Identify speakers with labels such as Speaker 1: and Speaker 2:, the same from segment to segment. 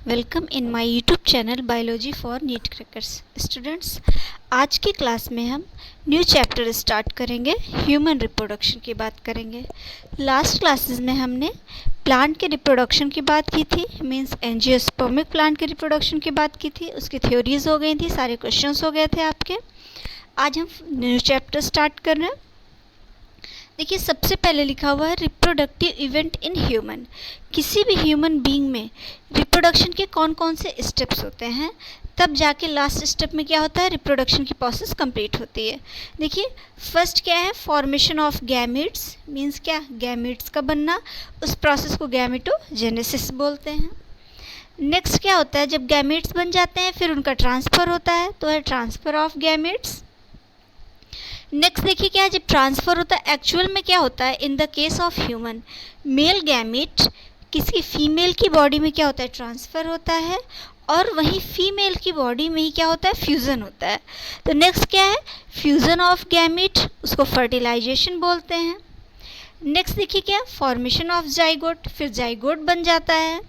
Speaker 1: Welcome in my YouTube channel biology for NEET crackers. Students, आज की class में हम न्यू चैप्टर स्टार्ट करेंगे। ह्यूमन रिप्रोडक्शन की बात करेंगे। लास्ट क्लासेस में हमने प्लांट के रिप्रोडक्शन की बात की थी, मींस एंजियोस्पर्मिक प्लांट के रिप्रोडक्शन की बात की थी। उसकी थ्योरीज हो गई थी, सारे क्वेश्चंस हो गए थे आपके। आज हम न्यू चैप्टर स्टार्ट कर रहे हैं। देखिए, सबसे पहले लिखा हुआ है रिप्रोडक्टिव इवेंट इन ह्यूमन। किसी भी ह्यूमन बीइंग में रिप्रोडक्शन के कौन कौन से स्टेप्स होते हैं, तब जाके लास्ट स्टेप में क्या होता है, रिप्रोडक्शन की प्रोसेस कंप्लीट होती है। देखिए, फर्स्ट क्या है, फॉर्मेशन ऑफ गैमेट्स, मींस क्या, गैमेट्स का बनना। उस प्रोसेस को गैमेटोजेनेसिस बोलते हैं। नेक्स्ट क्या होता है, जब गैमेट्स बन जाते हैं फिर उनका ट्रांसफ़र होता है, तो है ट्रांसफ़र ऑफ गैमेट्स। नेक्स्ट देखिए क्या है, जब ट्रांसफ़र होता है एक्चुअल में क्या होता है, in the case of human male gamete किसी फीमेल की बॉडी में क्या होता है, ट्रांसफ़र होता है, और वहीं फीमेल की बॉडी में ही क्या होता है, फ्यूज़न होता है। तो नेक्स्ट क्या है, फ्यूज़न ऑफ गैमेट, उसको फर्टिलाइजेशन बोलते हैं। नेक्स्ट देखिए क्या, फॉर्मेशन ऑफ जाइगोट, फिर जाइगोट बन जाता है।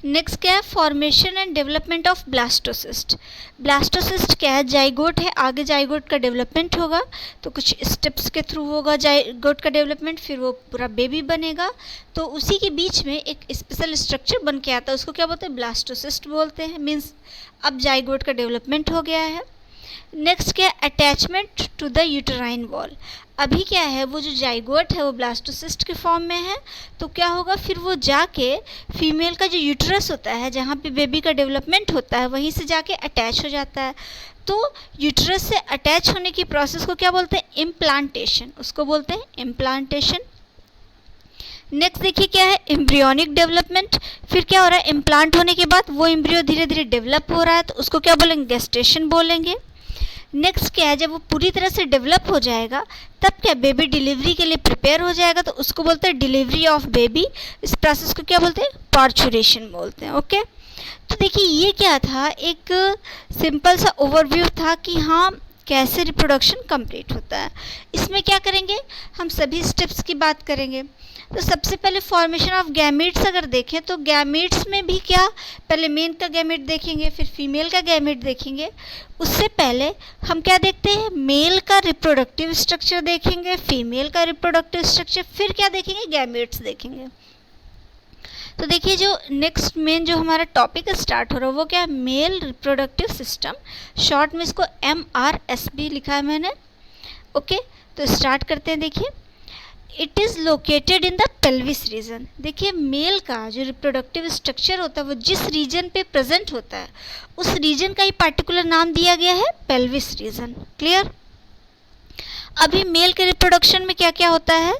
Speaker 1: नेक्स्ट क्या है, formation and development of blastocyst. Blastocyst क्या है, जाइगोट है, आगे जाइगोट का डेवलपमेंट होगा, तो कुछ स्टेप्स के थ्रू होगा जाइगोट का डेवलपमेंट, फिर वो पूरा बेबी बनेगा। तो उसी के बीच में एक स्पेशल स्ट्रक्चर बन के आता है, उसको क्या बोलते हैं, ब्लास्टोसिस्ट बोलते हैं। मीन्स अब जाइगोट का डेवलपमेंट हो गया है। नेक्स्ट क्या है, attachment to the uterine wall. अभी क्या है, वो जो जाइगोट है वो ब्लास्टोसिस्ट के फॉर्म में है, तो क्या होगा, फिर वो जाके फीमेल का जो यूट्रस होता है, जहाँ पे बेबी का डेवलपमेंट होता है, वहीं से जाके अटैच हो जाता है। तो यूट्रस से अटैच होने की प्रोसेस को क्या बोलते हैं, इम्प्लांटेशन, उसको बोलते हैं इम्प्लांटेशन। नेक्स्ट देखिए क्या है, एम्ब्रियोनिक डेवलपमेंट। फिर क्या हो रहा है, इम्प्लांट होने के बाद वो एम्ब्रियो धीरे धीरे डेवलप हो रहा है, तो उसको क्या बोलेंगे, गेस्टेशन बोलेंगे। नेक्स्ट क्या है, जब वो पूरी तरह से डेवलप हो जाएगा तब क्या, बेबी डिलीवरी के लिए प्रिपेयर हो जाएगा, तो उसको बोलते हैं डिलीवरी ऑफ बेबी। इस प्रोसेस को क्या बोलते हैं, पार्चुरेशन बोलते हैं। ओके, तो देखिए ये क्या था, एक सिंपल सा ओवरव्यू था कि हाँ कैसे रिप्रोडक्शन कंप्लीट होता है। इसमें क्या करेंगे, हम सभी स्टेप्स की बात करेंगे। तो सबसे पहले फॉर्मेशन ऑफ गैमेट्स अगर देखें तो गैमेट्स में भी क्या, पहले मेन का गैमेट देखेंगे, फिर फीमेल का गैमेट देखेंगे। उससे पहले हम क्या देखते हैं, मेल का रिप्रोडक्टिव स्ट्रक्चर देखेंगे, फीमेल का रिप्रोडक्टिव स्ट्रक्चर, फिर क्या देखेंगे, गैमेट्स देखेंगे। तो देखिए, जो नेक्स्ट मेन जो हमारा टॉपिक स्टार्ट हो रहा है वो क्या है, मेल रिप्रोडक्टिव सिस्टम। शॉर्ट में इसको MRSB लिखा है मैंने। ओके, तो स्टार्ट करते हैं। देखिए, it is located in the pelvis region. देखिए, मेल का जो रिप्रोडक्टिव स्ट्रक्चर होता है वो जिस रीजन पे प्रेजेंट होता है उस रीजन का ही पार्टिकुलर नाम दिया गया है पेल्विस रीजन। क्लियर। अभी मेल के रिप्रोडक्शन में क्या क्या होता है,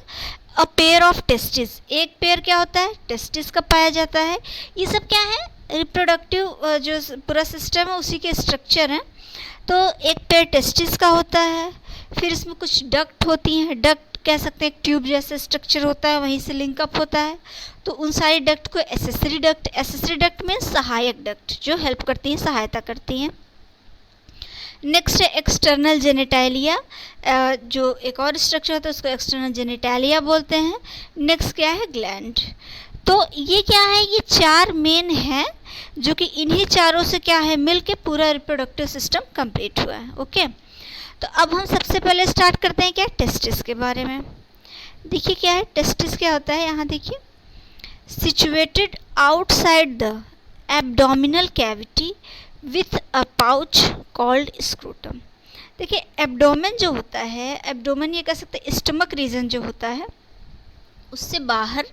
Speaker 1: अ पेयर ऑफ टेस्टिस, एक पेयर क्या होता है, टेस्टिस का पाया जाता है। ये सब क्या है, रिप्रोडक्टिव जो पूरा सिस्टम है उसी के स्ट्रक्चर हैं। तो एक पेयर टेस्टिस का होता है, फिर इसमें कुछ डक्ट होती हैं, डक्ट कह सकते हैं एक ट्यूब जैसा स्ट्रक्चर होता है, वहीं से लिंकअप होता है। तो उन सारी डक्ट को एसेसरी डक्ट, एसेसरी डक्ट में सहायक डक्ट जो हेल्प करती हैं, सहायता करती हैं। नेक्स्ट है एक्सटर्नल जेनिटालिया, जो एक और स्ट्रक्चर होता है उसको एक्सटर्नल जेनिटालिया बोलते हैं। नेक्स्ट क्या है, ग्लैंड। तो ये क्या है, ये चार मेन हैं जो कि इन्हीं चारों से क्या है, मिल के पूरा रिप्रोडक्टिव सिस्टम कंप्लीट हुआ है। ओके, तो अब हम सबसे पहले स्टार्ट करते हैं क्या, टेस्टिस के बारे में। देखिए क्या है, टेस्टिस क्या होता है, यहाँ देखिए, situated outside the abdominal cavity with a pouch called scrotum. देखिए, एब्डोमेन जो होता है, एब्डोमेन ये कह सकते हैं स्टमक रीजन जो होता है उससे बाहर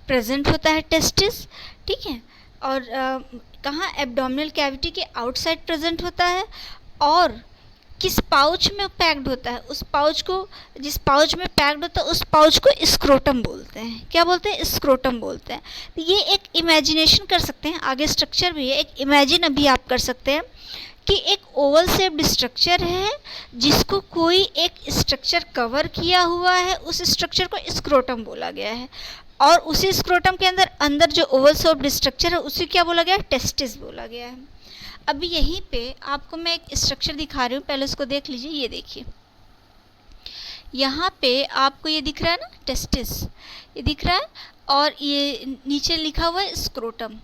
Speaker 1: प्रेजेंट होता है टेस्टिस। ठीक है, और कहाँ, एब्डोमिनल कैविटी के आउटसाइड प्रेजेंट होता है, और किस पाउच में पैक्ड होता है, उस पाउच को, जिस पाउच में पैक्ड होता है उस पाउच को स्क्रोटम बोलते हैं। क्या बोलते हैं, स्क्रोटम बोलते हैं। तो ये एक इमेजिनेशन कर सकते हैं, आगे स्ट्रक्चर भी है, एक इमेजिन अभी आप कर सकते हैं कि एक ओवल शेप्ड स्ट्रक्चर है जिसको कोई एक स्ट्रक्चर कवर किया हुआ है, उस स्ट्रक्चर को स्क्रोटम बोला गया है, और उसी स्क्रोटम के अंदर अंदर जो ओवल शेप्ड स्ट्रक्चर है उसी क्या बोला गया है, टेस्टिस बोला गया है। अभी यहीं पे आपको मैं एक स्ट्रक्चर दिखा रही हूँ, पहले उसको देख लीजिए। ये देखिए, यहाँ पे आपको ये दिख रहा है ना, टेस्टिस, ये दिख रहा है, और ये नीचे लिखा हुआ है स्क्रोटम।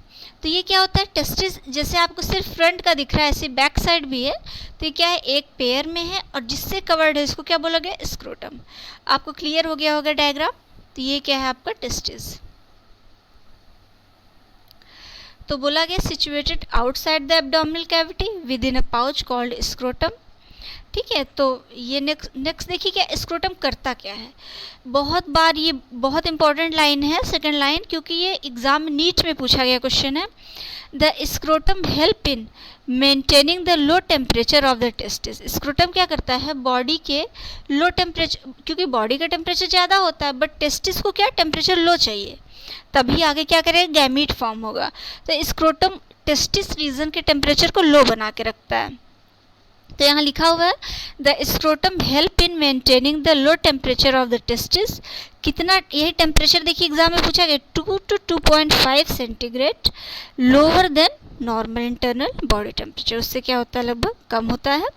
Speaker 1: तो ये क्या होता है, टेस्टिस जैसे आपको सिर्फ फ्रंट का दिख रहा है, ऐसे बैक साइड भी है, तो ये क्या है, एक पेयर में है और जिससे कवर्ड है इसको क्या बोला गया, स्क्रोटम। आपको क्लियर हो गया होगा डायग्राम। तो ये क्या है आपका टेस्टिस। तो बोला गया situated outside the abdominal cavity with in a pouch called scrotum. ठीक है, तो ये नेक्स्ट देखिए क्या स्क्रोटम करता क्या है। बहुत बार ये बहुत इंपॉर्टेंट लाइन है, सेकंड लाइन, क्योंकि ये एग्जाम नीट में पूछा गया क्वेश्चन है। The scrotum help in maintaining the low temperature of the testis. Scrotum क्या करता है, बॉडी के लो टेम्परेचर, क्योंकि बॉडी का टेम्परेचर ज़्यादा होता है बट टेस्टिस को क्या टेम्परेचर लो चाहिए, तभी आगे क्या करेगा, गैमीट फॉर्म होगा। तो स्क्रोटम टेस्टिस रीजन के टेम्परेचर को लो बना के रखता है। तो यहाँ लिखा हुआ है the scrotum help in maintaining the low temperature of the testis. कितना, यही टेम्परेचर देखिए एग्जाम में पूछा गया, 2 to 2.5 centigrade lower than normal internal body temperature. उससे क्या होता है, लगभग कम होता है।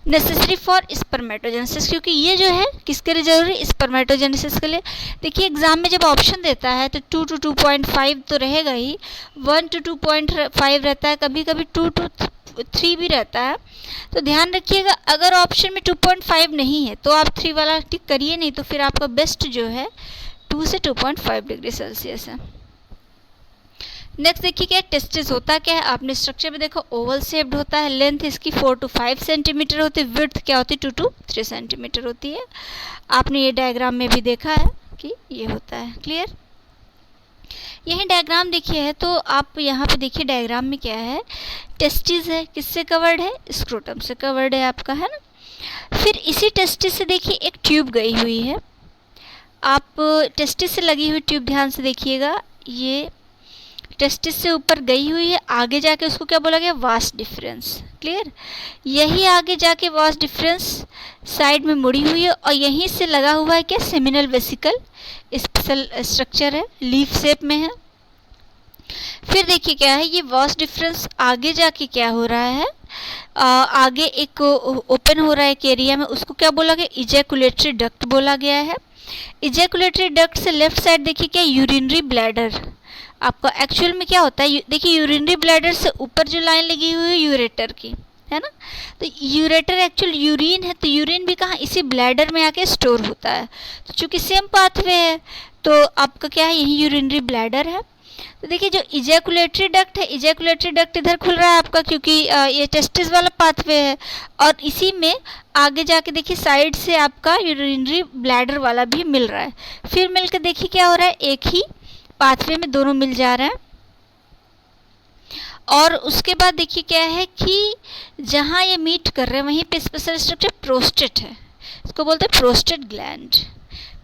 Speaker 1: नेसेसरी फॉर स्पर्मेटोजेनेसिस, क्योंकि ये जो है किसके लिए जरूरी, स्पर्मेटोजेनेसिस के लिए। देखिए एग्जाम में जब ऑप्शन देता है तो 2 to 2.5 तो रहेगा ही, 1 to 2.5 रहता है, कभी कभी 2 to 3 भी रहता है। तो ध्यान रखिएगा, अगर ऑप्शन में 2.5 नहीं है तो आप 3 वाला टिक करिए, नहीं तो फिर आपका बेस्ट जो है 2 से 2.5 डिग्री सेल्सियस है। नेक्स्ट देखिए क्या टेस्टिस होता क्या है, आपने स्ट्रक्चर में देखो ओवल शेप्ड होता है, लेंथ इसकी 4 to 5 सेंटीमीटर होती है, विड्थ क्या होती है 2 to 3 सेंटीमीटर होती है। आपने ये डायग्राम में भी देखा है कि ये होता है, क्लियर। यही डायग्राम देखिए है, तो आप यहाँ पे देखिए डायग्राम में क्या है, टेस्टिस है, किससे कवर्ड है, स्क्रोटम से कवर्ड है आपका, है ना। फिर इसी टेस्टिस से देखिए एक ट्यूब गई हुई है, आप टेस्टिस से लगी हुई ट्यूब ध्यान से देखिएगा, ये टेस्टिस से ऊपर गई हुई है, आगे जाके उसको क्या बोला गया, वास्ट डिफरेंस, क्लियर। यही आगे जाके वास्ट डिफरेंस साइड में मुड़ी हुई है और यहीं से लगा हुआ है क्या, सेमिनल वेसिकल, स्पेशल स्ट्रक्चर है, लीफ शेप में है। फिर देखिए क्या है, ये वास्ट डिफरेंस आगे जाके क्या हो रहा है, आगे एक ओपन हो रहा है एक एरिया में, उसको क्या बोला गया, इजैकुलेटरी डक्ट बोला गया है। इजैकुलेटरी डक्ट से लेफ्ट साइड देखिए क्या, यूरिनरी ब्लैडर। आपका एक्चुअल में क्या होता है, देखिए यूरिनरी ब्लैडर से ऊपर जो लाइन लगी हुई है यूरेटर की, है ना। तो यूरेटर एक्चुअल यूरिन है, तो यूरिन भी कहाँ, इसी ब्लैडर में आके स्टोर होता है। तो चूंकि सेम पाथवे है तो आपका क्या है, यही यूरिनरी ब्लैडर है। तो देखिए जो इजैकुलेटरी डक्ट है, इजैकुलेटरी डक्ट इधर खुल रहा है आपका, क्योंकि ये टेस्टिस वाला पाथवे है, और इसी में आगे जाके देखिए साइड से आपका यूरिनरी ब्लैडर वाला भी मिल रहा है। फिर मिलकर देखिए क्या हो रहा है, एक ही पाथवे में दोनों मिल जा रहे हैं। और उसके बाद देखिए क्या है कि जहाँ ये मीट कर रहे हैं वहीं पे स्पेशल स्ट्रक्चर प्रोस्टेट है, इसको बोलते हैं prostate gland,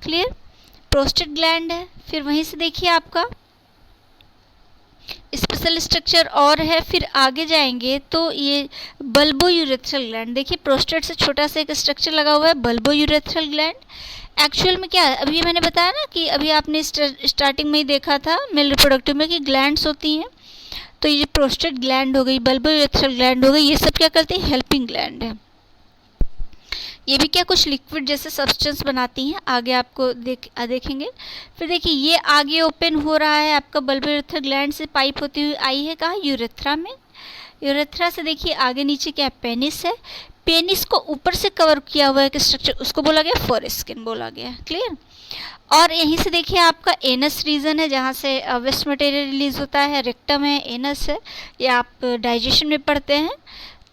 Speaker 1: clear. Prostate gland है, फिर वहीं से देखिए आपका स्पेशल स्ट्रक्चर और है। फिर आगे जाएंगे तो ये बल्बो यूरेथ्रल ग्लैंड, देखिए प्रोस्टेट से छोटा सा एक स्ट्रक्चर लगा हुआ है, बल्बो यूरेथ्रल ग्लैंड। एक्चुअल में क्या है, अभी मैंने बताया ना कि अभी आपने स्टार्टिंग में ही देखा था मेल रिप्रोडक्टिव में कि ग्लैंड्स होती हैं, तो ये प्रोस्टेट ग्लैंड हो गई, बल्बो यूरेथ्रल ग्लैंड हो गई, ये सब क्या करते हैं, हेल्पिंग ग्लैंड है। ये भी क्या कुछ लिक्विड जैसे सब्सटेंस बनाती हैं, आगे आपको देखेंगे। फिर देखिए ये आगे ओपन हो रहा है आपका, बल्बो यूरेथ्रल ग्लैंड से पाइप होती हुई आई है कहाँ, यूरेथ्रा में। यूरेथ्रा से देखिए आगे नीचे क्या, पेनिस है, पेनिस को ऊपर से कवर किया हुआ एक स्ट्रक्चर, उसको बोला गया फोरस्किन बोला गया, क्लियर। और यहीं से देखिए आपका एनस रीजन है, जहाँ से वेस्ट मटेरियल रिलीज होता है, रेक्टम है, एनस है, ये आप डाइजेशन में पढ़ते हैं।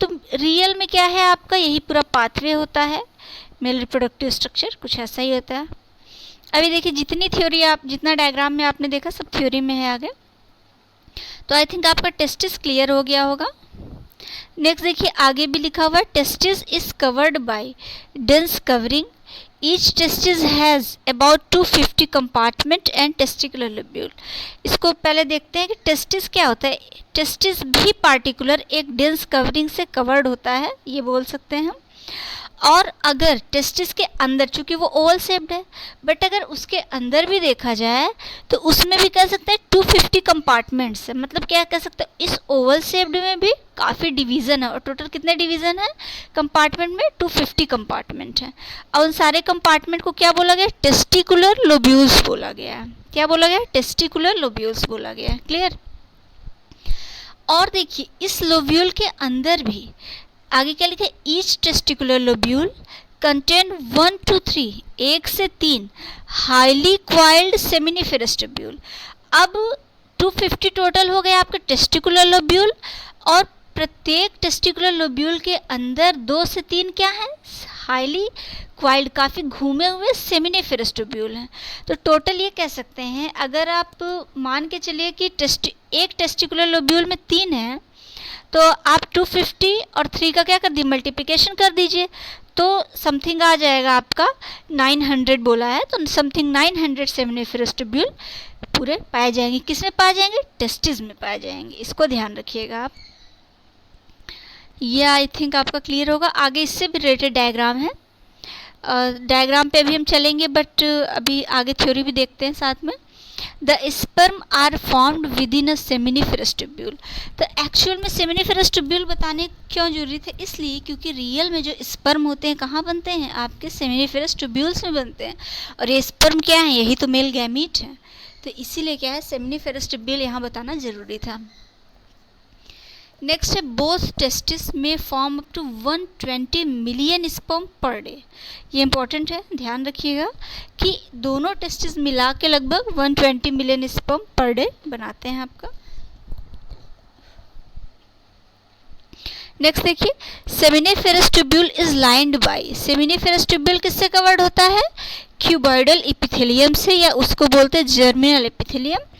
Speaker 1: तो रियल में क्या है आपका, यही पूरा पाथवे होता है, मेल रिप्रोडक्टिव स्ट्रक्चर कुछ ऐसा ही होता है। अभी देखिए जितनी थ्योरी आप, जितना डायग्राम में आपने देखा सब थ्योरी में है आगे। तो आई थिंक आपका टेस्टिस क्लियर हो गया होगा। नेक्स्ट देखिए आगे भी लिखा हुआ है, testis is covered by dense covering, each testis has about 250 compartment and testicular lobule. इसको पहले देखते हैं कि टेस्टिस क्या होता है। टेस्टिस भी पार्टिकुलर एक डेंस कवरिंग से कवर्ड होता है, ये बोल सकते हैं हम। और अगर टेस्टिस के अंदर, चूंकि वो ओवल शेप्ड है, बट अगर उसके अंदर भी देखा जाए तो उसमें भी कह सकते हैं 250 कंपार्टमेंट्स है, मतलब क्या कह सकते हैं, इस ओवल शेप्ड में भी काफ़ी डिवीज़न है। और टोटल कितने डिवीज़न है कंपार्टमेंट में, 250 कंपार्टमेंट है। और उन सारे कंपार्टमेंट को क्या बोला गया, टेस्टिकुलर लोब्यूल्स बोला गया है, क्या बोला गया? टेस्टिकुलर लोब्यूल्स बोला गया। क्लियर? और देखिए इस लोब्यूल के अंदर भी आगे क्या लिखा है? Each testicular lobule contain 1 to 3 1 से 3 हाईली क्वाइल्ड सेमिनिफेरस ट्यूब्यूल। अब 250 टोटल हो गए आपके टेस्टिकुलर लोब्यूल, और प्रत्येक टेस्टिकुलर लोब्यूल के अंदर 2 से 3 क्या है? हाईली क्वाइल्ड, काफ़ी घूमे हुए सेमिनिफेरस ट्यूब्यूल हैं। तो टोटल ये कह सकते हैं, अगर आप मान के चलिए कि एक टेस्टिकुलर लोब्यूल में 3 है, तो आप 250 और 3 का क्या कर दिए? मल्टीप्लिकेशन कर दीजिए, तो समथिंग आ जाएगा आपका 900 बोला है, तो समथिंग 900 सेमिनिफेरस ट्यूब्यूल पूरे पाए जाएंगे। किस में पाए जाएंगे? टेस्टिस में पाए जाएंगे। इसको ध्यान रखिएगा आप। ये आई थिंक आपका क्लियर होगा। आगे इससे भी रिलेटेड डायग्राम है, डायग्राम पे भी हम चलेंगे, बट अभी आगे थ्योरी भी देखते हैं साथ में। The sperm are formed within a seminiferous tubule. तो एक्चुअल में सेमिनिफेरस ट्यूब्यूल बताने क्यों जरूरी थे? इसलिए क्योंकि रियल में जो स्पर्म होते हैं कहाँ बनते हैं? आपके सेमिनिफेरस ट्यूब्यूल्स में बनते हैं। और ये स्पर्म क्या है? यही तो मेल गैमीट है। तो इसीलिए क्या है, सेमिनिफेरस ट्यूब्यूल यहाँ बताना जरूरी था। नेक्स्ट है बोथ टेस्टिस में form up to 120 million sperm per day. ये इंपॉर्टेंट है, ध्यान रखिएगा कि दोनों टेस्टिस मिला के लगभग 120 मिलियन स्पर्म पर डे बनाते हैं आपका। नेक्स्ट देखिए, seminiferous tubule is lined by. Seminiferous tubule किससे कवर्ड होता है? क्यूबॉइडल एपिथेलियम से, या उसको बोलते हैं जर्मिनल एपिथेलियम।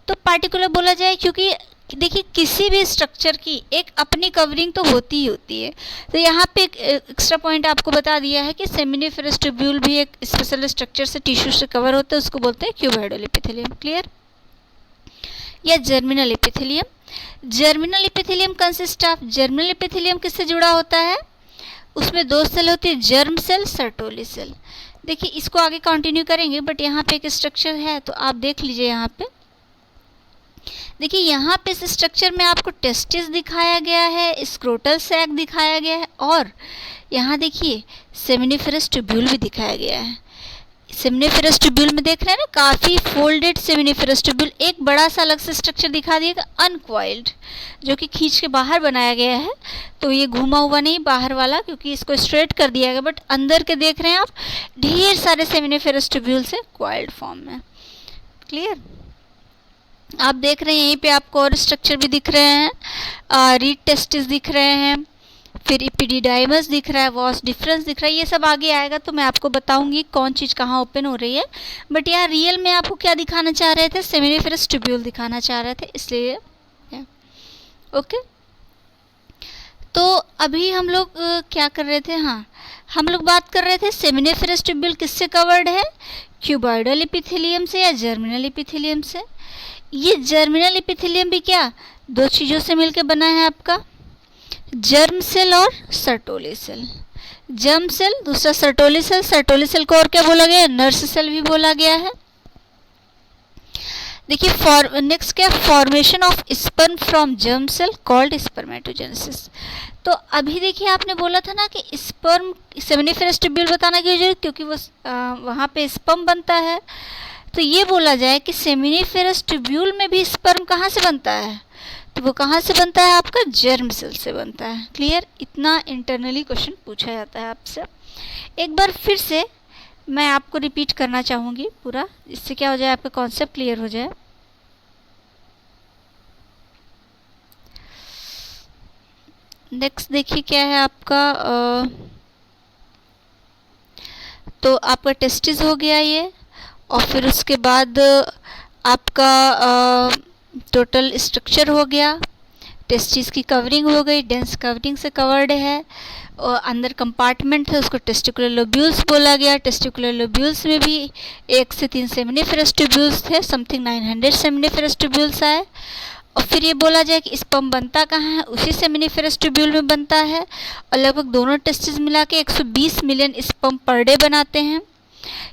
Speaker 1: तो पार्टिकुलर बोला जाए क्योंकि देखिए किसी भी स्ट्रक्चर की एक अपनी कवरिंग तो होती ही होती है। तो यहाँ पे एक एक्स्ट्रा पॉइंट आपको बता दिया है कि सेमिनिफेरस ट्यूब्यूल भी एक स्पेशल स्ट्रक्चर से, टिश्यू से कवर होता है, उसको बोलते हैं क्यूबॉइडल एपिथेलियम। क्लियर? या germinal epithelium. Germinal epithelium consist of, germinal epithelium किससे जुड़ा होता है? उसमें 2 सेल होती है, जर्म सेल, सर्टोली सेल। देखिए इसको आगे कंटिन्यू करेंगे, बट यहाँ पे एक स्ट्रक्चर है तो आप देख लीजिए। यहाँ पे देखिए, यहाँ पे इस स्ट्रक्चर में आपको टेस्टिस दिखाया गया है, स्क्रोटल सैक दिखाया गया है, और यहाँ देखिए सेमिनिफेरस ट्यूब्यूल भी दिखाया गया है। सेमिनिफेरस ट्यूब्यूल में देख रहे हैं ना, काफ़ी फोल्डेड सेमिनिफेरस ट्यूब्यूल। एक बड़ा सा अलग से स्ट्रक्चर दिखा दिएगा अनक्वाइल्ड, जो कि खींच के बाहर बनाया गया है। तो ये घुमा हुआ नहीं बाहर वाला, क्योंकि इसको स्ट्रेट कर दिया गया, बट अंदर के देख रहे हैं आप ढेर सारे सेमिनिफेरस ट्यूब्यूल से क्वाइल्ड फॉर्म में। क्लियर? आप देख रहे हैं यहीं पे आपको और स्ट्रक्चर भी दिख रहे हैं, रीड टेस्टिस दिख रहे हैं, फिर इपिडिडाइमस दिख रहा है, वॉस डिफरेंस दिख रहा है। ये सब आगे आएगा तो मैं आपको बताऊंगी कौन चीज़ कहाँ ओपन हो रही है। बट यहाँ रियल में आपको क्या दिखाना चाह रहे थे? सेमिनिफेरस ट्यूब्यूल दिखाना चाह रहे थे, इसलिए ओके। तो अभी हम लोग क्या कर रहे थे? हाँ, हम लोग बात कर रहे थे सेमिनिफेरस ट्यूब्यूल किससे कवर्ड है? क्यूबॉइडल एपिथेलियम से या जर्मिनल एपिथेलियम से। ये जर्मिनल एपिथेलियम भी क्या 2 चीज़ों से मिलकर बना है आपका, जर्म सेल और सर्टोली सेल। जर्म सेल, दूसरा सर्टोली सेल। सर्टोली सेल को और क्या बोला गया? नर्स सेल भी बोला गया है। देखिए नेक्स्ट क्या? Formation of sperm from germ cell called spermatogenesis. तो अभी देखिए आपने बोला था ना कि स्पर्म, सेमिनिफेरस ट्यूब्यूल बताना क्यों जरूरी? क्योंकि वो वहाँ पे स्पर्म बनता है। तो ये बोला जाए कि सेमिनिफेरस ट्यूब्यूल में भी स्पर्म कहाँ से बनता है? तो वो कहाँ से बनता है? आपका जर्म सेल से बनता है। क्लियर? इतना इंटरनली क्वेश्चन पूछा जाता है आपसे। एक बार फिर से मैं आपको रिपीट करना चाहूँगी पूरा, इससे क्या हो जाए आपका कॉन्सेप्ट क्लियर हो जाए। नेक्स्ट देखिए क्या है आपका, तो आपका टेस्टिस हो गया ये, और फिर उसके बाद आपका टोटल स्ट्रक्चर हो गया, टेस्टिस की कवरिंग हो गई, डेंस कवरिंग से कवर्ड है, और अंदर कंपार्टमेंट है उसको टेस्टिकुलर लोब्यूल्स बोला गया। टेस्टिकुलर लोब्यूल्स में भी 1 से 3 सेमिनिफेरस ट्यूब्यूल्स थे, समथिंग 900 सेमिनिफेरस ट्यूब्यूल्स आए। और फिर ये बोला जाए कि स्पर्म बनता कहाँ है? उसी सेमिनिफेरस ट्यूब्यूल में बनता है, और लगभग दोनों टेस्टिस मिला के 120 मिलियन स्पर्म पर डे बनाते हैं।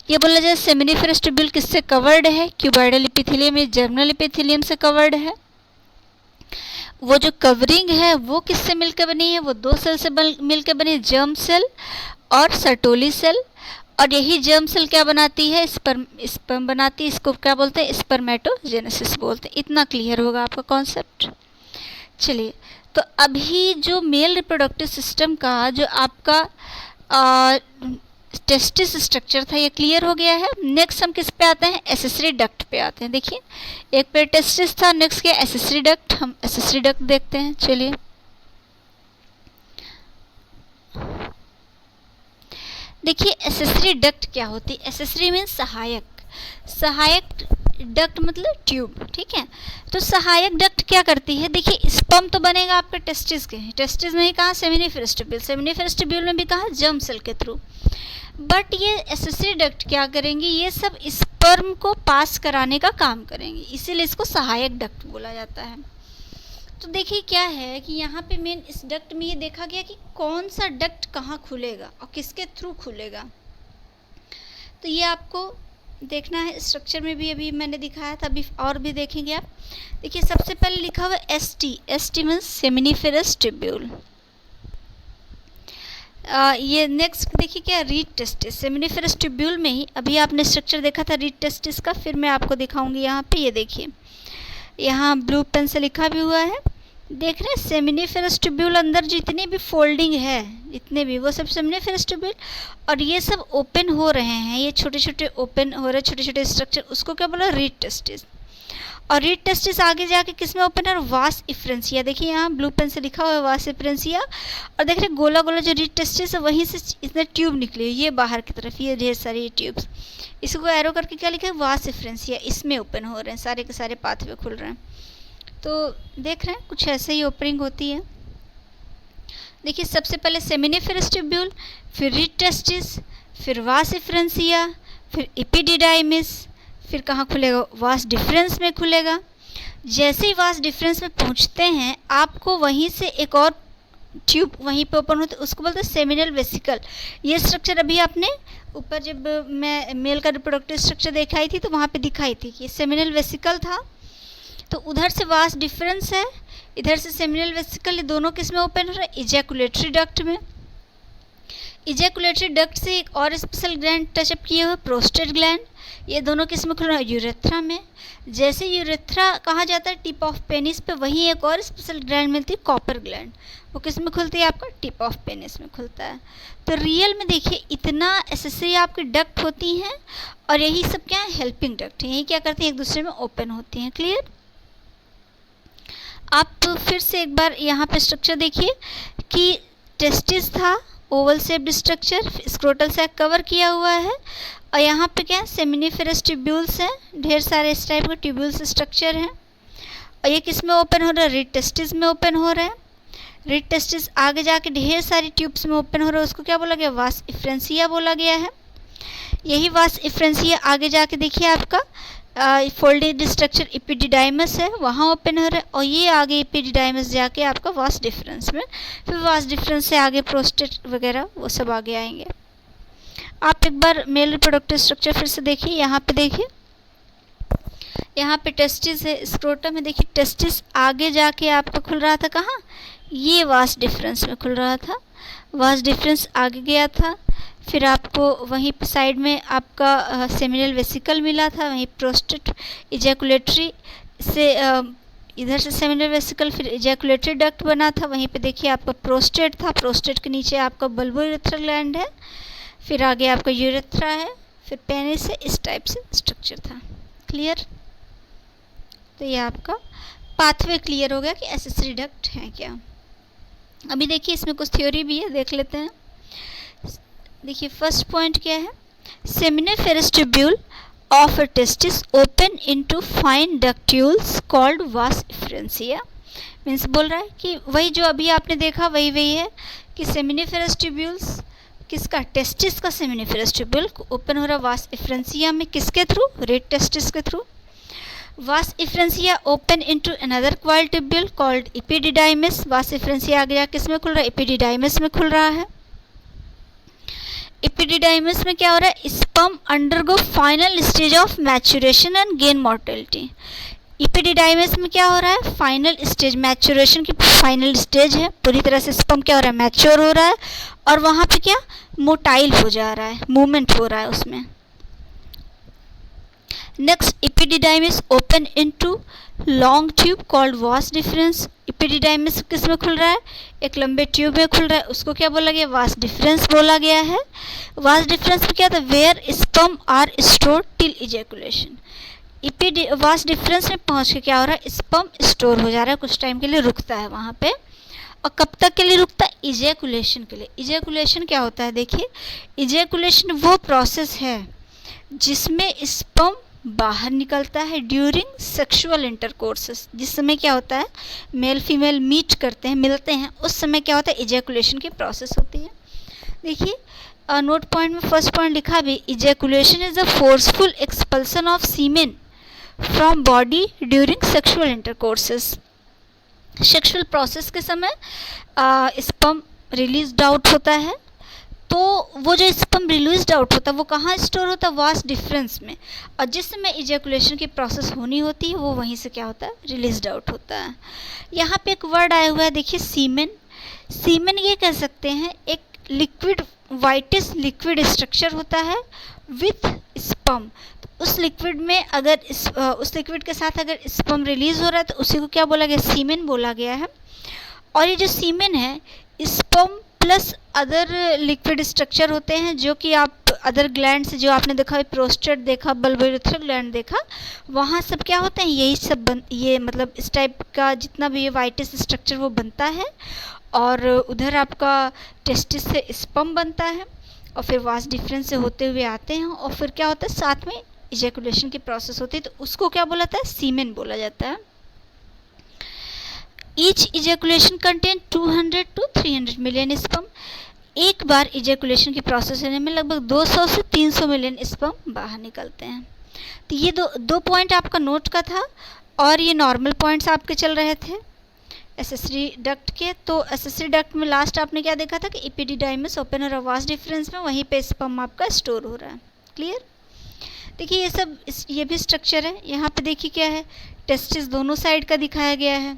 Speaker 1: ये बोला जाए सेमिनिफेरस ट्यूब्यूल किससे कवर्ड है? क्यूबॉइडल एपिथेलियम या जर्मिनल एपिथेलियम से कवर्ड है। वो जो कवरिंग है वो किससे मिलकर बनी है? वो 2 सेल से मिलकर बनी, जर्म सेल और सर्टोली सेल। और यही जर्म सेल क्या बनाती है, स्पर्म बनाती है। इसको क्या बोलते हैं, स्पर्मेटोजेनेसिस बोलते हैं। इतना क्लियर होगा आपका कॉन्सेप्ट। चलिए, तो अभी जो मेल रिप्रोडक्टिव सिस्टम का जो आपका टेस्टिस स्ट्रक्चर था ये क्लियर हो गया है। नेक्स्ट हम किस पे आते हैं, एसेसरी डक्ट पे आते हैं। देखिए, एक पे टेस्टिस था, नेक्स्ट क्या, एसेसरी डक्ट। हम एसेसरी डक्ट देखते हैं। चलिए, देखिए एसेसरी डक्ट क्या होती है। एसेसरी मीन्स सहायक, सहायक डक्ट मतलब ट्यूब, ठीक है। तो सहायक डक्ट क्या करती है, देखिए स्पर्म तो बनेगा आपके टेस्टिस के, टेस्टिस में ही कहाँ, सेमिनिफेरस ट्यूब्यूल, सेमिनिफेरस ट्यूब्यूल में भी कहाँ, जर्म सेल के थ्रू। बट ये एसेसरी डक्ट क्या करेंगी, ये सब स्पर्म को पास कराने का काम करेंगी, इसीलिए इसको सहायक डक्ट बोला जाता है। तो देखिए क्या है कि यहाँ पे मेन इस डक्ट में ये देखा गया कि कौन सा डक्ट कहाँ खुलेगा और किसके थ्रू खुलेगा। तो ये आपको देखना है, स्ट्रक्चर में भी अभी मैंने दिखाया था, अभी और भी देखेंगे आप। देखिए सबसे पहले लिखा हुआ S T means seminiferous tubule. ये नेक्स्ट देखिए क्या, रीड टेस्टिस। सेमिनिफेरस ट्यूब्यूल में ही अभी आपने स्ट्रक्चर देखा था रीड टेस्टिस का, फिर मैं आपको दिखाऊंगी यहाँ पे। ये देखिए यहाँ ब्लू पेन से लिखा भी हुआ है, देख रहे हैं, सेमिनिफेरस ट्यूब्यूल अंदर जितनी भी फोल्डिंग है, इतने भी, वो सब सेमिनिफेरस ट्यूब्यूल, और ये सब ओपन हो रहे हैं, ये छोटे छोटे ओपन हो रहे छोटे छोटे स्ट्रक्चर, उसको क्या बोला, रीड टेस्टिस। और रीड टेस्टिस आगे जाके किस में ओपन है, वास इफ्रेंसिया। देखिए यहाँ ब्लू पेन से लिखा हुआ है वास इफ्रेंसिया, और देख रहे गोला गोला जो रीड टेस्टिस है वहीं से इतने ट्यूब निकले, ये बाहर की तरफ, ये ढेर सारी ट्यूब्स, इसको एरो करके क्या लिखा है, वास इफ्रेंसिया, इसमें ओपन हो रहे हैं, सारे के सारे पाथवे खुल रहे हैं। तो देख रहे हैं कुछ ऐसे ही ओपनिंग होती है। देखिए सबसे पहले सेमिनिफेरस ट्यूब्यूल, फिर रीड टेस्टिस, फिर वास इफ्रेंसिया, फिर एपिडिडाइमिस, फिर कहाँ खुलेगा, वास डिफरेंस में खुलेगा। जैसे ही वास डिफरेंस में पहुँचते हैं आपको वहीं से एक और ट्यूब वहीं पे ओपन होते, उसको बोलते हैं सेमिनल वेसिकल। ये स्ट्रक्चर अभी आपने ऊपर जब मैं मेल का रिप्रोडक्टिव स्ट्रक्चर दिखाई थी तो वहाँ पे दिखाई थी कि सेमिनल वेसिकल था। तो उधर से वास डिफरेंस है, इधर से सेमिनल वेसिकल, ये दोनों किस में ओपन हो रहा है, इजैकुलेटरी डक्ट में। इजैकुलेटरी डक्ट से एक और स्पेशल ग्लैंड टचअप किए हुए, प्रोस्टेट ग्लैंड, ये दोनों किस में खुल रहा है, यूरेथ्रा में। जैसे यूरेथ्रा कहा जाता है टिप ऑफ पेनिस पे, वहीं एक और स्पेशल ग्लैंड मिलती है, कॉपर ग्लैंड, वो किस में खुलती है, आपका टिप ऑफ पेनिस में खुलता है। तो रियल में देखिए इतना एसेसरी आपकी डक्ट होती हैं, और यही सब क्या है, हेल्पिंग डक्ट है, यही क्या करती हैं, एक दूसरे में ओपन होती हैं। क्लियर। आप फिर से एक बार यहाँ पे स्ट्रक्चर देखिए कि टेस्टिस था, oval shaped structure, scrotal sac cover किया हुआ है, और यहाँ पे क्या है, सेमिनिफेरस ट्यूब्यूल्स हैं, ढेर सारे इस टाइप के ट्यूब्यूल्स स्ट्रक्चर हैं। और ये किस में ओपन हो रहा है, रीड टेस्टिस में ओपन हो रहा है। रीड टेस्टिस आगे जाके ढेर सारी ट्यूब्स में ओपन हो रहा है, उसको क्या बोला गया, वास इफ्रेंसिया बोला गया है। यही वास इफ्रेंसिया आगे जाके देखिए आपका फोल्डेड स्ट्रक्चर एपिडिडाइमस है, वहाँ ओपन हो रहा है, और ये आगे एपिडिडाइमस जाके आपका वास डिफरेंस में, फिर वास डिफरेंस से आगे प्रोस्टेट वगैरह वो सब आगे आएंगे। आप एक बार मेल रिप्रोडक्टिव स्ट्रक्चर फिर से देखिए, यहाँ पे देखिए, यहाँ पे टेस्टिस है, स्क्रोटम में देखिए, टेस्टिस आगे जाके आपका खुल रहा था कहाँ, ये वास डिफरेंस में खुल रहा था, वास डिफरेंस आगे गया था, फिर आपको वहीं पे साइड में आपका सेमिनल वेसिकल मिला था, वहीं प्रोस्टेट इजैकुलेटरी से इधर से सेमिनल वेसिकल, फिर इजैकुलेटरी डक्ट बना था, वहीं पे देखिए आपका प्रोस्टेट था, प्रोस्टेट के नीचे आपका बल्बो यूरेथ्रल ग्लैंड है, फिर आगे आपका यूरेथ्रा है, फिर पेनिस है, इस टाइप से स्ट्रक्चर था। क्लियर। तो ये आपका पाथवे क्लियर हो गया कि एसेसरी डक्ट है क्या। अभी देखिए इसमें कुछ थ्योरी भी है, देख लेते हैं। देखिए फर्स्ट पॉइंट क्या है, seminiferous tubule of a testis open into fine ductules called vas efferentia. Means बोल रहा है कि वही जो अभी आपने देखा वही है कि सेमिनिफेरस ट्यूब्यूल्स किसका, टेस्टिस का सेमिनिफेरस ट्यूब्यूल ओपन हो रहा वास इफ्रेंसिया में, किसके थ्रू, रेड टेस्टिस के थ्रू। वास efferentia open into another coil tubule called epididymis, वास इफ्रेंसिया आगे जाके किसमें खुल रहा है, एपिडिडाइमस में खुल रहा है। एपिडिडाइमस में क्या हो रहा है, sperm undergo final stage of maturation and gain mortality. Epididymis में क्या हो रहा है, फाइनल स्टेज, मैच्योरेशन की फाइनल स्टेज है, पूरी तरह से स्पर्म क्या हो रहा है, मैच्योर हो रहा है, और वहाँ पे क्या मोटाइल हो जा रहा है, मूवमेंट हो रहा है उसमें। Next, epididymis open into long tube called vas deferens. Epididymis किस में खुल रहा है, एक लंबे ट्यूब में खुल रहा है, उसको क्या बोला गया, वास डिफरेंस बोला गया है। वास डिफरेंस में क्या था, where sperm are stored till ejaculation. Vas deferens में पहुंच के क्या हो रहा है, स्पर्म स्टोर हो जा रहा है, कुछ टाइम के लिए रुकता है वहाँ पे। और कब तक के लिए रुकता है, इजैकुलेशन के लिए। इजैकुलेशन क्या होता है, देखिए इजैकुलेशन वो प्रोसेस है जिसमें स्पर्म बाहर निकलता है ड्यूरिंग सेक्सुअल इंटरकोर्सेस। जिस समय क्या होता है, मेल फीमेल मीट करते हैं, मिलते हैं, उस समय क्या होता है, इजैकुलेशन की प्रोसेस होती है। देखिए नोट पॉइंट में फर्स्ट पॉइंट लिखा भी, ejaculation is a forceful expulsion of semen from body during sexual intercourses. Sexual process के समय स्पर्म रिलीज आउट होता है, तो वो जो स्पर्म रिलीज आउट होता है वो कहाँ स्टोर होता है, वास डिफरेंस में। और जिस समय इजैकुलेशन की प्रोसेस होनी होती है वो वहीं से क्या होता है, रिलीज आउट होता है। यहाँ पे एक वर्ड आया हुआ है, देखिए सीमेन। सीमेन ये कह सकते हैं एक लिक्विड, वाइटिश लिक्विड स्ट्रक्चर होता है विथ स्पर्म। उस लिक्विड में अगर उस लिक्विड के साथ अगर स्पर्म रिलीज हो रहा है तो उसी को क्या बोला गया, सीमेन बोला गया है। और ये जो सीमेन है, sperm plus other liquid structure होते हैं जो कि आप अदर ग्लैंड से, जो आपने देखा प्रोस्टेट देखा, बल्बोरेथ्रल ग्लैंड देखा, वहाँ सब क्या होते हैं, यही सब ये मतलब इस टाइप का जितना भी ये वाइटिस स्ट्रक्चर वो बनता है। और उधर आपका टेस्टिस से स्पर्म बनता है और फिर वास डिफरेंस से होते हुए आते हैं और फिर क्या होता है, साथ में इजैकुलेशन की प्रोसेस होती है, तो उसको क्या बोला जाता है, सीमेन बोला जाता है। Each ejaculation contain 200 to 300 million sperm. एक बार इजैकुलेशन की प्रोसेस होने में लगभग 200 से 300 मिलियन स्पर्म बाहर निकलते हैं। तो ये दो पॉइंट आपका नोट का था और ये नॉर्मल पॉइंट्स आपके चल रहे थे एसेसरी डक्ट के। तो एसेसरी डक्ट में लास्ट आपने क्या देखा था कि एपिडिडाइमिस ओपन और वास डिफरेंस में वहीं पे स्पर्म आपका स्टोर हो रहा है। क्लियर। देखिए ये सब ये भी स्ट्रक्चर है। यहाँ पे देखिए क्या है, टेस्टिस दोनों साइड का दिखाया गया है,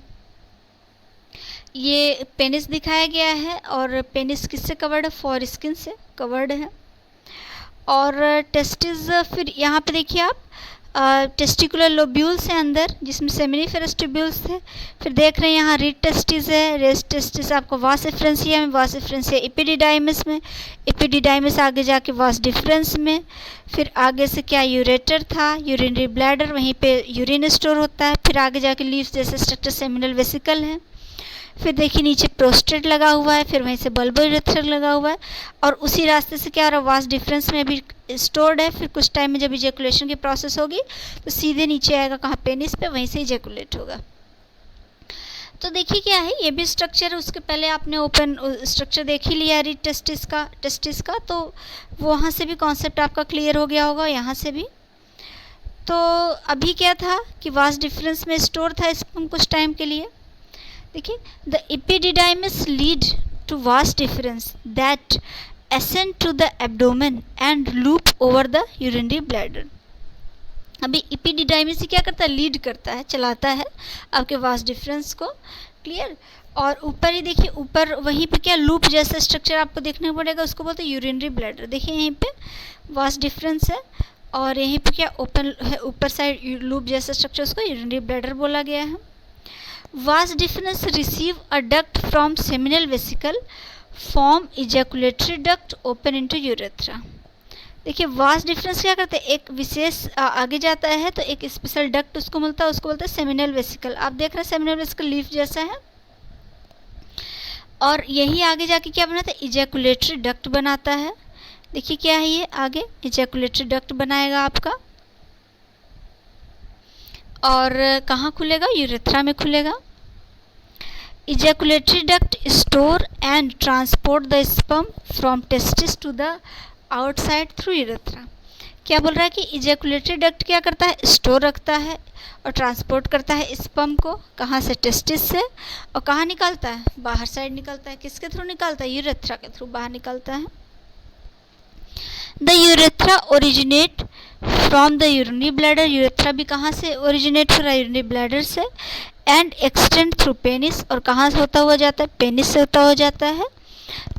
Speaker 1: ये पेनिस दिखाया गया है और पेनिस किससे कवर्ड है, फॉर स्किन से कवर्ड है। और टेस्टिस फिर यहाँ पे देखिए आप टेस्टिकुलर लोब्यूल्स हैं अंदर जिसमें सेमिनिफेरस ट्यूब्यूल्स थे। फिर देख रहे हैं यहाँ रीड टेस्टिस है, रेस्ट टेस्टिस आपको वास डिफरेंसिया में, वास डिफरेंसिया एपिडिडाइमिस में, एपिडिडाइमिस आगे जाके वास डिफरेंस में। फिर आगे से क्या यूरेटर था, यूरिनरी ब्लैडर, वहीं पे यूरिन स्टोर होता है। फिर आगे जाके लीव्स जैसे स्ट्रक्चर सेमिनल वेसिकल है। फिर देखिए नीचे प्रोस्टेट लगा हुआ है, फिर वहीं से बल्बोरेथ्रल लगा हुआ है और उसी रास्ते से क्या हो रहा है, वास डिफरेंस में भी स्टोर्ड है। फिर कुछ टाइम में जब इजैकुलेशन की प्रोसेस होगी तो सीधे नीचे आएगा कहाँ, पेनिस पे, वहीं से इजैकुलेट होगा। तो देखिए क्या है, ये भी स्ट्रक्चर है। उसके पहले आपने ओपन स्ट्रक्चर देख ही लिया रीड टेस्टिस का, तो वहाँ से भी कॉन्सेप्ट आपका क्लियर हो गया होगा, यहाँ से भी। तो अभी क्या था कि वास डिफरेंस में स्टोर था स्पर्म कुछ टाइम के लिए। देखिए the epididymis lead to vas deferens that ascend to the abdomen and loop over the urinary bladder। अभी एपिडिडाइमिस क्या करता है, लीड करता है, चलाता है आपके वास डिफरेंस को। क्लियर। और ऊपर ही देखिए, ऊपर वहीं पे क्या लूप जैसा स्ट्रक्चर आपको देखने पड़ेगा, उसको बोलते हैं यूरिनरी ब्लैडर। देखिए यहीं पे वास डिफरेंस है और यहीं पे क्या ओपन है, ऊपर साइड लूप जैसा स्ट्रक्चर, उसको यूरिनरी ब्लैडर बोला गया है। Vas deferens receive a duct from seminal vesicle form ejaculatory duct open into urethra. देखिए वास डिफरेंस क्या करते हैं, एक विशेष आगे जाता है तो एक स्पेशल डक्ट उसको मिलता है, उसको बोलते हैं सेमिनल वेसिकल। आप देख रहे हैं सेमिनल वेसिकल लीफ जैसा है और यही आगे जाके क्या बनाता है, इजैकुलेटरी डक्ट बनाता है। देखिए क्या है, ये आगे इजैकुलेटरी डक्ट बनाएगा आपका और कहाँ खुलेगा, यूरेथ्रा में खुलेगा। Ejaculatory duct store and transport the sperm from testis to the outside through urethra। क्या बोल रहा है कि इजैकुलेटरी डक्ट क्या करता है, स्टोर रखता है और ट्रांसपोर्ट करता है स्पर्म को, कहाँ से, टेस्टिस से, और कहाँ निकालता है, बाहर साइड निकलता है। किसके थ्रू निकालता है, यूरेथ्रा के थ्रू बाहर निकलता है। The urethra originate from the urinary bladder. Urethra भी कहाँ से ओरिजिनेट हो रहा है, यूरिनरी ब्लैडर से। एंड एक्सटेंड थ्रू पेनिस, और कहाँ से होता हुआ जाता है, पेनिस से होता हुआ जाता है।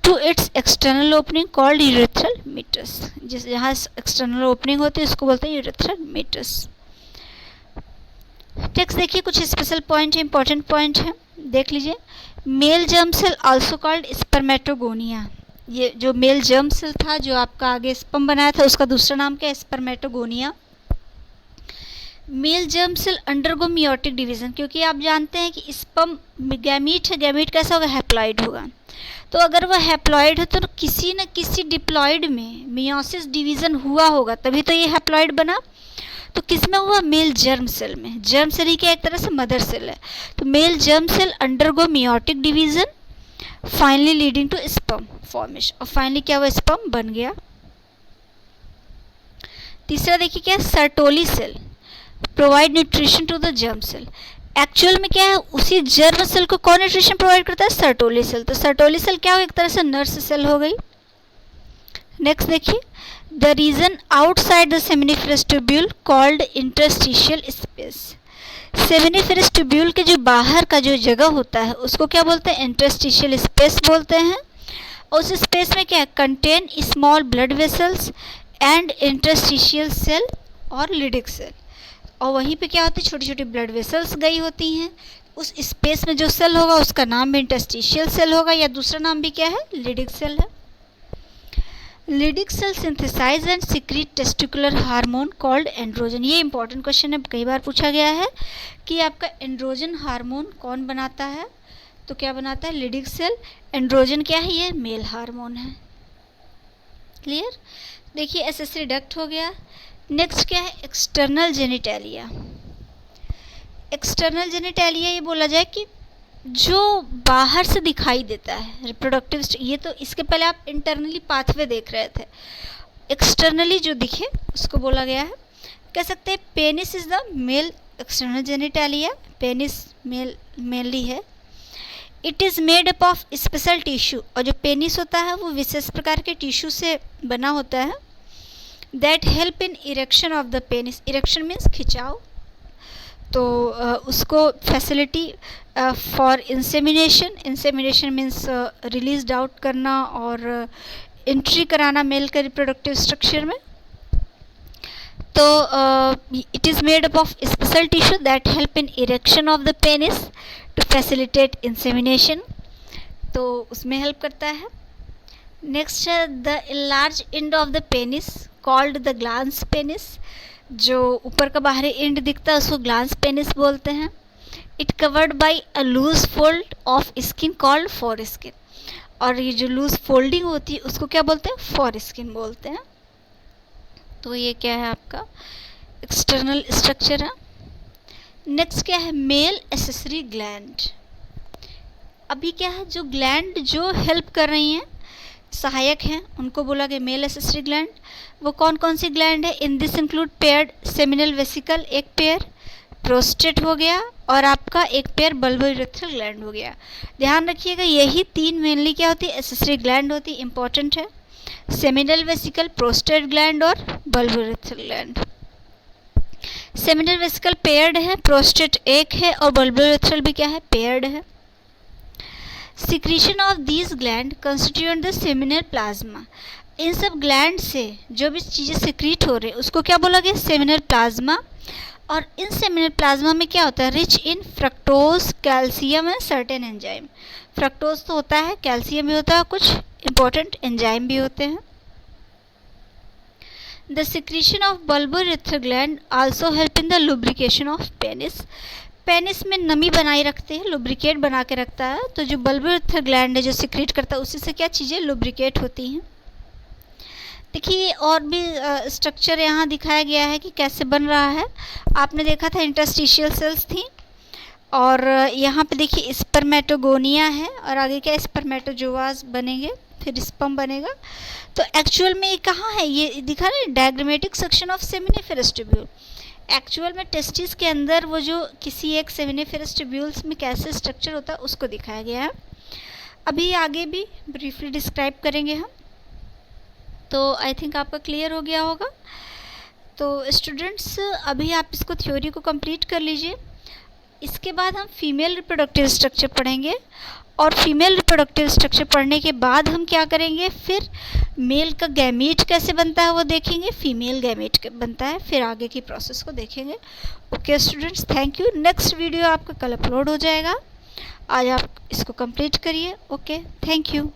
Speaker 1: To its external opening called urethral meatus. जिस जहाँ एक्सटर्नल ओपनिंग होती है उसको बोलते हैं यूरेथ्रल मीटस। नेक्स्ट देखिए कुछ स्पेशल पॉइंट है, इंपॉर्टेंट पॉइंट है, देख लीजिए। Male germ cell also called spermatogonia. ये जो मेल जर्म सेल था जो आपका आगे स्पर्म बनाया था उसका दूसरा नाम क्या है? Spermatogonia. Male germ cell undergo meiotic division, क्योंकि आप जानते हैं कि स्पर्म गैमीट है, गैमीट कैसा होगा? हैप्लॉइड होगा। तो अगर वह हैप्लॉइड है तो किसी न किसी डिप्लॉइड में मियोसिस डिवीजन हुआ होगा, तभी तो ये हैप्लॉइड बना। तो किस में हुआ? मेल जर्म सेल में। जर्म सेल ही क्या एक तरह से मदर सेल है। तो male germ cell undergo meiotic division finally leading to sperm formation, और फाइनली क्या हुआ? स्पर्म बन गया। तीसरा देखिए क्या है? Sertoli cell provide nutrition to the germ cell. Actual में क्या है? उसी जर्म सेल को कौन न्यूट्रिशन प्रोवाइड करता है? Sertoli cell. तो सर्टोली सेल क्या हो? एक तरह से नर्स सेल हो गई। नेक्स्ट देखिए, the region outside the seminiferous tubule called interstitial space. Seminiferous tubule के जो बाहर का जो जगह होता है उसको क्या बोलते हैं? इंटरस्टिशियल स्पेस बोलते हैं। उस स्पेस में क्या है? Contain small blood vessels and interstitial cell और लिडिक सेल। और वहीं पे क्या होती है? छोटी छोटी ब्लड वेसल्स गई होती हैं। उस स्पेस में जो सेल होगा उसका नाम भी इंटरस्टिशियल सेल होगा, या दूसरा नाम भी क्या है? लिडिक सेल है। Leydig cell synthesize and secrete testicular hormone called androgen. ये इंपॉर्टेंट क्वेश्चन है, कई बार पूछा गया है कि आपका एंड्रोजन हार्मोन कौन बनाता है? तो क्या बनाता है? Leydig cell. एंड्रोजन क्या है? ये मेल हार्मोन है। क्लियर? देखिए एसेसरी डक्ट हो गया। नेक्स्ट क्या है? External genitalia. एक्सटर्नल जेनिटेलिया ये बोला जाए कि जो बाहर से दिखाई देता है रिप्रोडक्टिव, ये तो इसके पहले आप इंटरनली पाथवे देख रहे थे। एक्सटर्नली जो दिखे उसको बोला गया है, कह सकते हैं penis is the male external genitalia. Penis male mainly है। It is made up of special tissue, और जो पेनिस होता है वो विशेष प्रकार के टिश्यू से बना होता है। That help in erection of the penis. Erection means खिंचाव। तो उसको facility for insemination. Insemination means release out करना और एंट्री कराना मेल के रिप्रोडक्टिव स्ट्रक्चर में। तो it is made up of special tissue that help in erection of the penis to facilitate insemination. तो उसमें हेल्प करता है। नेक्स्ट है the large end of the penis called the glans penis. जो ऊपर का बाहरी एंड दिखता है उसको ग्लांस पेनिस बोलते हैं। It covered by a loose fold of skin called foreskin. और ये जो लूज फोल्डिंग होती है उसको क्या बोलते हैं? फॉर स्किन बोलते हैं। तो ये क्या है? आपका एक्सटर्नल स्ट्रक्चर है। नेक्स्ट क्या है? Male accessory gland. अभी क्या है? जो ग्लैंड जो हेल्प कर रही हैं, सहायक हैं, उनको बोला गया मेल एसेसरी ग्लैंड। वो कौन कौन सी ग्लैंड है? In this include paired seminal vesicle एक पेयर, प्रोस्टेट हो गया, और आपका एक पेयर बल्बोयूरेथ्रल ग्लैंड हो गया। ध्यान रखिएगा यही तीन मेनली क्या होती है? एसेसरी ग्लैंड होती है, इंपॉर्टेंट है। सेमिनल वेसिकल, प्रोस्टेट ग्लैंड और bulbourethral gland. Seminal vesicle paired है, प्रोस्टेट एक है, और बल्बोयूरेथ्रल भी क्या है? पेयर्ड है। Secretion of these gland constitute the seminal plasma. इन सब ग्लैंड से जो भी चीज़ें सिक्रीट हो रही है उसको क्या बोला गया? Seminal plasma. और इन सेमिनल प्लाज्मा में क्या होता है? Rich in fructose, calcium and certain enzyme. Fructose तो होता है, कैल्शियम भी होता है, कुछ इंपॉर्टेंट एंजाइम भी होते हैं। The secretion of bulbourethral gland also help in the lubrication of penis. Penis में नमी बनाए रखते हैं, लुब्रिकेट बना के रखता है। तो जो बल्बोयूरेथ्रल ग्लैंड है जो सिक्रीट करता है उसी से क्या चीज़ें लुब्रिकेट होती हैं। देखिए और भी स्ट्रक्चर यहाँ दिखाया गया है कि कैसे बन रहा है। आपने देखा था इंटरस्टिशियल सेल्स थी, और यहाँ पे देखिए स्पर्मेटोगोनिया है, और आगे क्या स्पर्मेटोजोआज बनेंगे, फिर स्पर्म बनेगा। तो एक्चुअल में ये कहाँ है? ये दिखा ना diagrammatic section of seminiferous tubule. Actual में टेस्टिस के अंदर वो जो किसी एक सेमिनिफेरस ट्यूब्यूल्स में कैसे स्ट्रक्चर होता है उसको दिखाया गया है। अभी आगे भी ब्रीफली डिस्क्राइब करेंगे हम। तो आई थिंक आपका क्लियर हो गया होगा। तो स्टूडेंट्स अभी आप इसको थ्योरी को कंप्लीट कर लीजिए। इसके बाद हम फीमेल रिप्रोडक्टिव स्ट्रक्चर पढ़ेंगे और फीमेल रिप्रोडक्टिव स्ट्रक्चर पढ़ने के बाद हम क्या करेंगे, फिर मेल का गैमीट कैसे बनता है वो देखेंगे, फीमेल गैमीट बनता है, फिर आगे की प्रोसेस को देखेंगे। Okay students, thank you. Next video आपका कल अपलोड हो जाएगा। आज आप इसको कंप्लीट करिए। Okay, thank you.